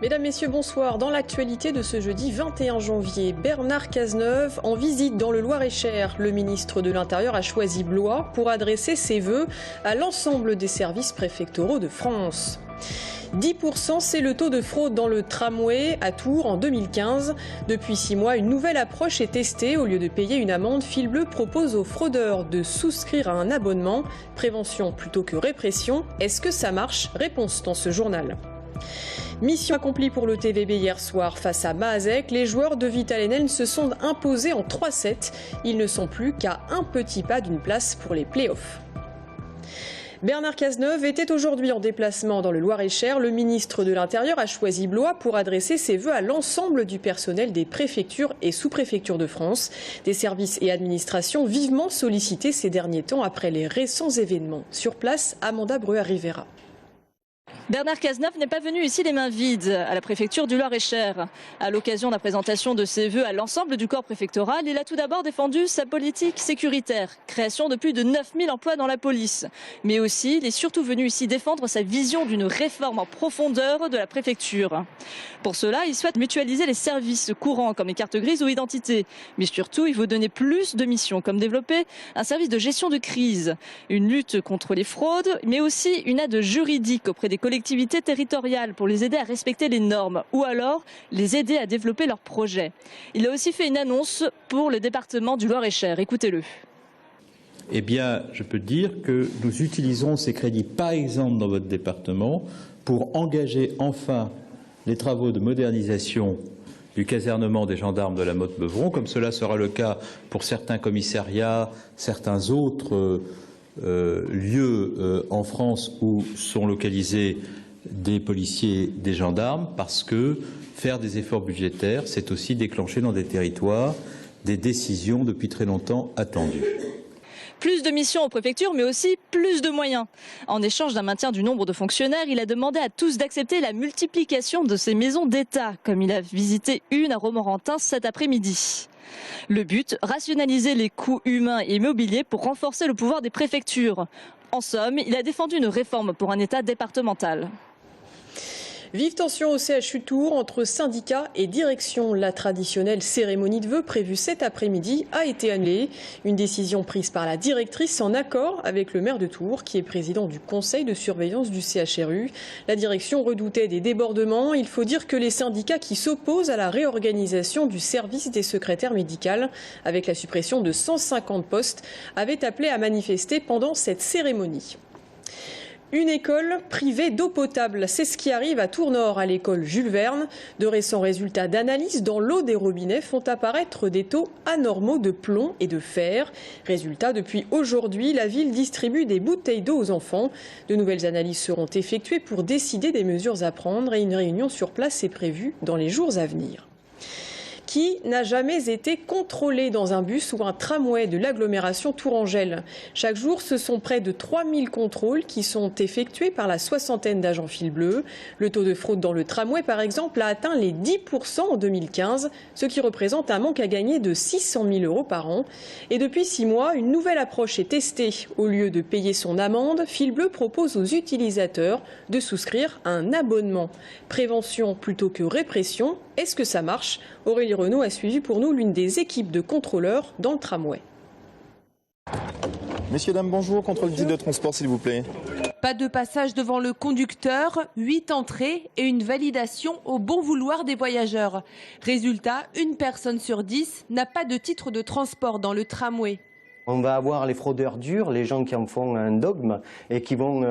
Mesdames, Messieurs, bonsoir. Dans l'actualité de ce jeudi 21 janvier, Bernard Cazeneuve en visite dans le Loir-et-Cher. Le ministre de l'Intérieur a choisi Blois pour adresser ses vœux à l'ensemble des services préfectoraux de France. 10%, c'est le taux de fraude dans le tramway à Tours en 2015. Depuis 6 mois, une nouvelle approche est testée. Au lieu de payer une amende, Fil Bleu propose aux fraudeurs de souscrire à un abonnement. Prévention plutôt que répression. Est-ce que ça marche? Réponse dans ce journal. Mission accomplie pour le TVB hier soir face à Maazek. Les joueurs de Vital Enel se sont imposés en 3-7. Ils ne sont plus qu'à un petit pas d'une place pour les playoffs. Bernard Cazeneuve était aujourd'hui en déplacement dans le Loir-et-Cher. Le ministre de l'Intérieur a choisi Blois pour adresser ses vœux à l'ensemble du personnel des préfectures et sous-préfectures de France. Des services et administrations vivement sollicités ces derniers temps après les récents événements. Sur place, Amanda Breuer-Rivera. Bernard Cazeneuve n'est pas venu ici les mains vides à la préfecture du Loir-et-Cher. À l'occasion de la présentation de ses vœux à l'ensemble du corps préfectoral, il a tout d'abord défendu sa politique sécuritaire, création de plus de 9000 emplois dans la police. Mais aussi, il est surtout venu ici défendre sa vision d'une réforme en profondeur de la préfecture. Pour cela, il souhaite mutualiser les services courants comme les cartes grises ou identités. Mais surtout, il veut donner plus de missions comme développer un service de gestion de crise, une lutte contre les fraudes, mais aussi une aide juridique auprès des collectivités territoriales pour les aider à respecter les normes ou alors les aider à développer leurs projets. Il a aussi fait une annonce pour le département du Loir-et-Cher. Écoutez-le. Eh bien, je peux dire que nous utilisons ces crédits, par exemple dans votre département, pour engager enfin les travaux de modernisation du casernement des gendarmes de la Motte-Beuvron, comme cela sera le cas pour certains commissariats, certains autres lieux en France où sont localisés des policiers, des gendarmes, parce que faire des efforts budgétaires, c'est aussi déclencher dans des territoires des décisions depuis très longtemps attendues. Plus de missions aux préfectures, mais aussi plus de moyens. En échange d'un maintien du nombre de fonctionnaires, il a demandé à tous d'accepter la multiplication de ces maisons d'État, comme il a visité une à Romorantin cet après-midi. Le but, rationaliser les coûts humains et immobiliers pour renforcer le pouvoir des préfectures. En somme, il a défendu une réforme pour un État départemental. Vive tension au CHU Tours entre syndicats et direction. La traditionnelle cérémonie de vœux prévue cet après-midi a été annulée. Une décision prise par la directrice en accord avec le maire de Tours, qui est président du conseil de surveillance du CHRU. La direction redoutait des débordements. Il faut dire que les syndicats qui s'opposent à la réorganisation du service des secrétaires médicales, avec la suppression de 150 postes, avaient appelé à manifester pendant cette cérémonie. Une école privée d'eau potable, c'est ce qui arrive à Tours-Nord, à l'école Jules Verne. De récents résultats d'analyse dans l'eau des robinets font apparaître des taux anormaux de plomb et de fer. Résultat, depuis aujourd'hui, la ville distribue des bouteilles d'eau aux enfants. De nouvelles analyses seront effectuées pour décider des mesures à prendre et une réunion sur place est prévue dans les jours à venir. Qui n'a jamais été contrôlé dans un bus ou un tramway de l'agglomération tourangelle? Chaque jour, ce sont près de 3000 contrôles qui sont effectués par la soixantaine d'agents Fil Bleu. Le taux de fraude dans le tramway, par exemple, a atteint les 10% en 2015, ce qui représente un manque à gagner de 600 000 € par an. Et depuis 6 mois, une nouvelle approche est testée. Au lieu de payer son amende, Fil Bleu propose aux utilisateurs de souscrire à un abonnement. Prévention plutôt que répression. Est-ce que ça marche? Aurélie Renaud a suivi pour nous l'une des équipes de contrôleurs dans le tramway. Messieurs, dames, bonjour. Contrôle guide de transport, s'il vous plaît. Pas de passage devant le conducteur, 8 entrées et une validation au bon vouloir des voyageurs. Résultat, une personne sur 10 n'a pas de titre de transport dans le tramway. On va avoir les fraudeurs durs, les gens qui en font un dogme et qui vont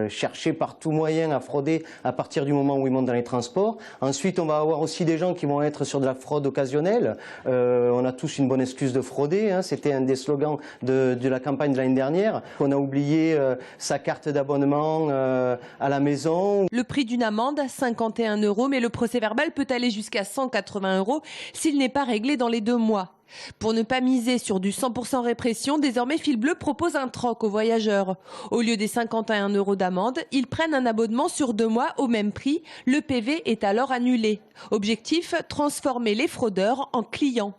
chercher par tout moyen à frauder à partir du moment où ils montent dans les transports. Ensuite, on va avoir aussi des gens qui vont être sur de la fraude occasionnelle. On a tous une bonne excuse de frauder, hein. C'était un des slogans de la campagne de l'année dernière. On a oublié sa carte d'abonnement à la maison. Le prix d'une amende, 51 €, mais le procès-verbal peut aller jusqu'à 180 € s'il n'est pas réglé dans les 2 mois. Pour ne pas miser sur du 100% répression, désormais Fil Bleu propose un troc aux voyageurs. Au lieu des 51 € d'amende, ils prennent un abonnement sur 2 mois au même prix. Le PV est alors annulé. Objectif, transformer les fraudeurs en clients.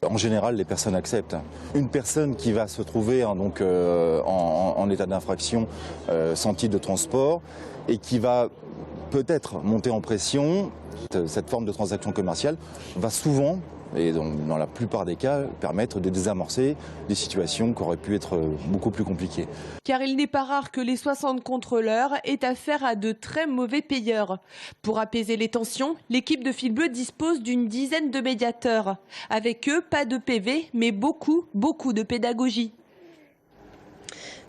En général, les personnes acceptent. Une personne qui va se trouver en état d'infraction sans titre de transport et qui va peut-être monter en pression. Cette forme de transaction commerciale va souvent, et dans la plupart des cas, permettre de désamorcer des situations qui auraient pu être beaucoup plus compliquées. Car il n'est pas rare que les 60 contrôleurs aient affaire à de très mauvais payeurs. Pour apaiser les tensions, l'équipe de Fil Bleu dispose d'une dizaine de médiateurs. Avec eux, pas de PV, mais beaucoup de pédagogie.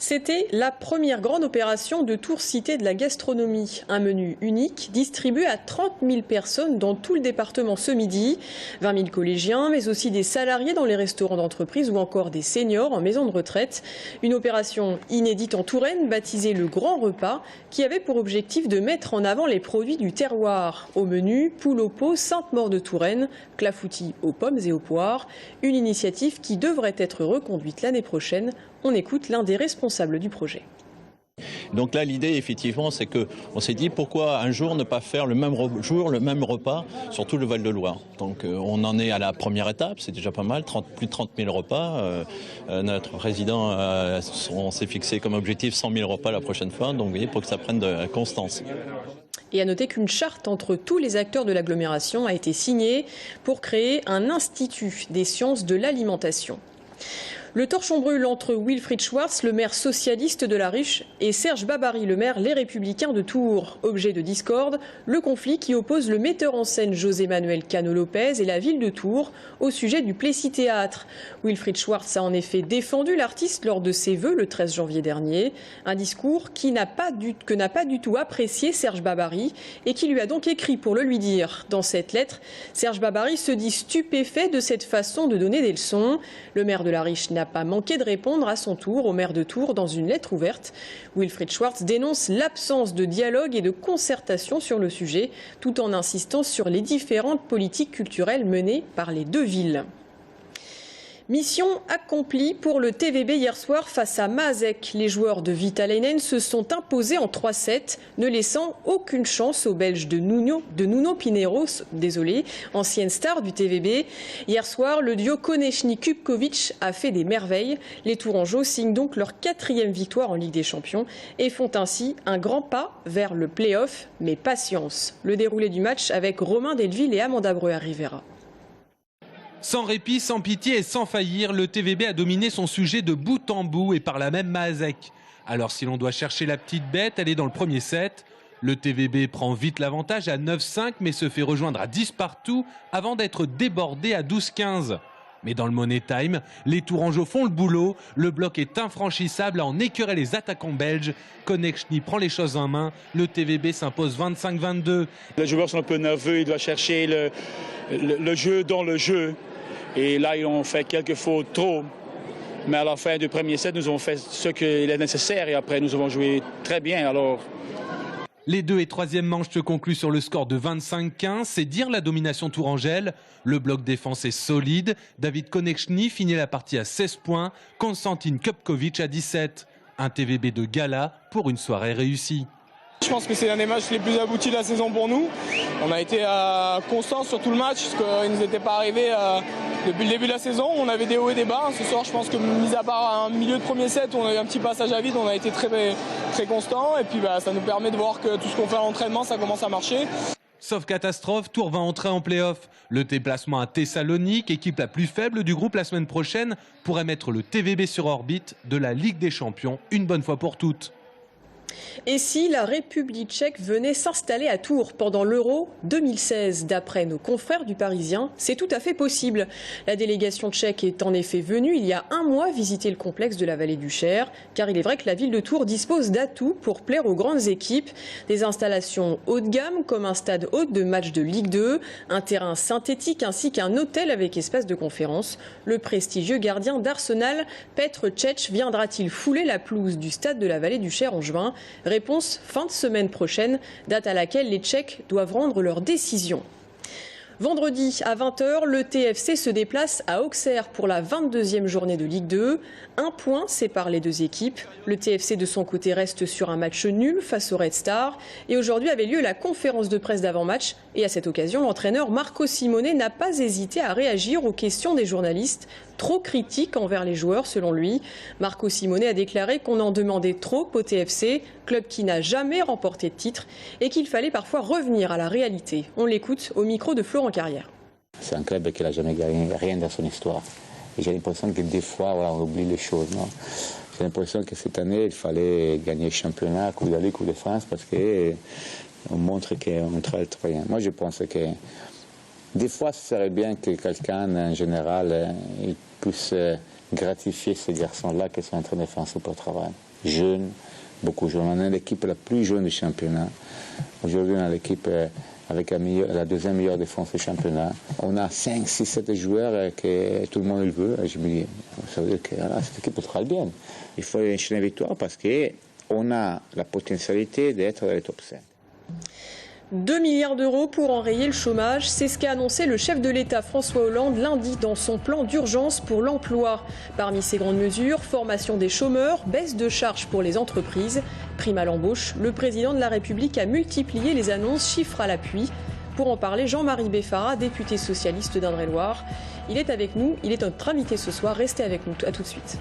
C'était la première grande opération de Tours Cité de la gastronomie. Un menu unique distribué à 30 000 personnes dans tout le département ce midi. 20 000 collégiens, mais aussi des salariés dans les restaurants d'entreprise ou encore des seniors en maison de retraite. Une opération inédite en Touraine, baptisée le Grand Repas, qui avait pour objectif de mettre en avant les produits du terroir. Au menu, poule au pot Sainte-Maure de Touraine, clafoutis aux pommes et aux poires. Une initiative qui devrait être reconduite l'année prochaine. On écoute l'un des responsables du projet. Donc là, l'idée, effectivement, c'est qu'on s'est dit pourquoi un jour ne pas faire le même jour, le même repas sur tout le Val-de-Loire. Donc on en est à la première étape, c'est déjà pas mal, plus de 30 000 repas. Notre président, on s'est fixé comme objectif 100 000 repas la prochaine fois, donc vous voyez, pour que ça prenne de constance. Et à noter qu'une charte entre tous les acteurs de l'agglomération a été signée pour créer un institut des sciences de l'alimentation. Le torchon brûle entre Wilfried Schwartz, le maire socialiste de La Ruche, et Serge Babary, le maire Les Républicains de Tours. Objet de discorde, le conflit qui oppose le metteur en scène José-Manuel Cano-Lopez et la ville de Tours au sujet du Plessis-Théâtre. Wilfried Schwartz a en effet défendu l'artiste lors de ses vœux le 13 janvier dernier. Un discours que n'a pas du tout apprécié Serge Babary et qui lui a donc écrit pour le lui dire. Dans cette lettre, Serge Babary se dit stupéfait de cette façon de donner des leçons. Le maire de La Ruche n'a pas manqué de répondre à son tour au maire de Tours dans une lettre ouverte. Wilfried Schwartz dénonce l'absence de dialogue et de concertation sur le sujet, tout en insistant sur les différentes politiques culturelles menées par les deux villes. Mission accomplie pour le TVB hier soir face à Maasek. Les joueurs de Vitalainen se sont imposés en 3-7, ne laissant aucune chance aux Belges de Nuno Pinheiro, ancienne star du TVB. Hier soir, le duo Konechny-Kupkovic a fait des merveilles. Les Tourangeaux signent donc leur 4e victoire en Ligue des Champions et font ainsi un grand pas vers le play-off. Mais patience. Le déroulé du match avec Romain Delville et Amanda Breuer-Rivera. Sans répit, sans pitié et sans faillir, le TVB a dominé son sujet de bout en bout et par là même Maasek. Alors si l'on doit chercher la petite bête, elle est dans le premier set. Le TVB prend vite l'avantage à 9-5 mais se fait rejoindre à 10 partout avant d'être débordé à 12-15. Mais dans le Money Time, les Tourangeaux font le boulot. Le bloc est infranchissable à en écœurer les attaquants belges. Konechny prend les choses en main. Le TVB s'impose 25-22. Les joueurs sont un peu nerveux. Ils doivent chercher le jeu dans le jeu. Et là, ils ont fait quelques fautes trop. Mais à la fin du premier set, nous avons fait ce qu'il est nécessaire. Et après, nous avons joué très bien. Alors... Les 2 et 3e manches se concluent sur le score de 25-15. C'est dire la domination tourangelle. Le bloc défense est solide. David Konechny finit la partie à 16 points. Konstantin Kupkovic à 17. Un TVB de gala pour une soirée réussie. Je pense que c'est l'un des matchs les plus aboutis de la saison pour nous. On a été constants sur tout le match, parce qu'il ne nous était pas arrivé depuis le début de la saison. On avait des hauts et des bas. Ce soir, je pense que, mis à part un milieu de premier set où on a eu un petit passage à vide, on a été très constants. Et puis ça nous permet de voir que tout ce qu'on fait à l'entraînement, ça commence à marcher. Sauf catastrophe, Tours va entrer en play-off. Le déplacement à Thessalonique, équipe la plus faible du groupe la semaine prochaine, pourrait mettre le TVB sur orbite de la Ligue des Champions une bonne fois pour toutes. Et si la République tchèque venait s'installer à Tours pendant l'Euro 2016? D'après nos confrères du Parisien, c'est tout à fait possible. La délégation tchèque est en effet venue il y a un mois visiter le complexe de la vallée du Cher, car il est vrai que la ville de Tours dispose d'atouts pour plaire aux grandes équipes. Des installations haut de gamme comme un stade hôte de match de Ligue 2, un terrain synthétique ainsi qu'un hôtel avec espace de conférence. Le prestigieux gardien d'Arsenal, Petr Cech, viendra-t-il fouler la pelouse du stade de la vallée du Cher en juin? Réponse fin de semaine prochaine, date à laquelle les Tchèques doivent rendre leur décision. Vendredi à 20h, le TFC se déplace à Auxerre pour la 22e journée de Ligue 2. Un point sépare les deux équipes. Le TFC de son côté reste sur un match nul face au Red Star. Et aujourd'hui avait lieu la conférence de presse d'avant-match. Et à cette occasion, l'entraîneur Marco Simone n'a pas hésité à réagir aux questions des journalistes. trop critique envers les joueurs selon lui. Marco Simone a déclaré qu'on en demandait trop au TFC, club qui n'a jamais remporté de titre et qu'il fallait parfois revenir à la réalité. On l'écoute au micro de Florent Carrière. C'est un club qui n'a jamais gagné rien dans son histoire. Et j'ai l'impression que des fois, on oublie les choses. J'ai l'impression que cette année, il fallait gagner le championnat, Coupe de la Ligue, Coupe de France, parce qu'on montre qu'on travaille très bien. Moi, je pense que des fois, ce serait bien que quelqu'un, en général, il puisse gratifier ces garçons-là qui sont en train de faire un super travail. Jeunes, beaucoup jeunes. On est l'équipe la plus jeune du championnat. Aujourd'hui, on a l'équipe avec la deuxième meilleure défense du championnat. On a 5, 6, 7 joueurs que tout le monde le veut. Et je me dis, ça veut dire que cette équipe travaille bien. Il faut enchaîner les victoires parce qu'on a la potentialité d'être dans les top 5. 2 milliards d'euros pour enrayer le chômage, c'est ce qu'a annoncé le chef de l'État François Hollande lundi dans son plan d'urgence pour l'emploi. Parmi ces grandes mesures, formation des chômeurs, baisse de charges pour les entreprises, prime à l'embauche. Le président de la République a multiplié les annonces, chiffres à l'appui. Pour en parler, Jean-Marie Beffara, député socialiste d'Indre-et-Loire. Il est avec nous, il est notre invité ce soir. Restez avec nous, à tout de suite.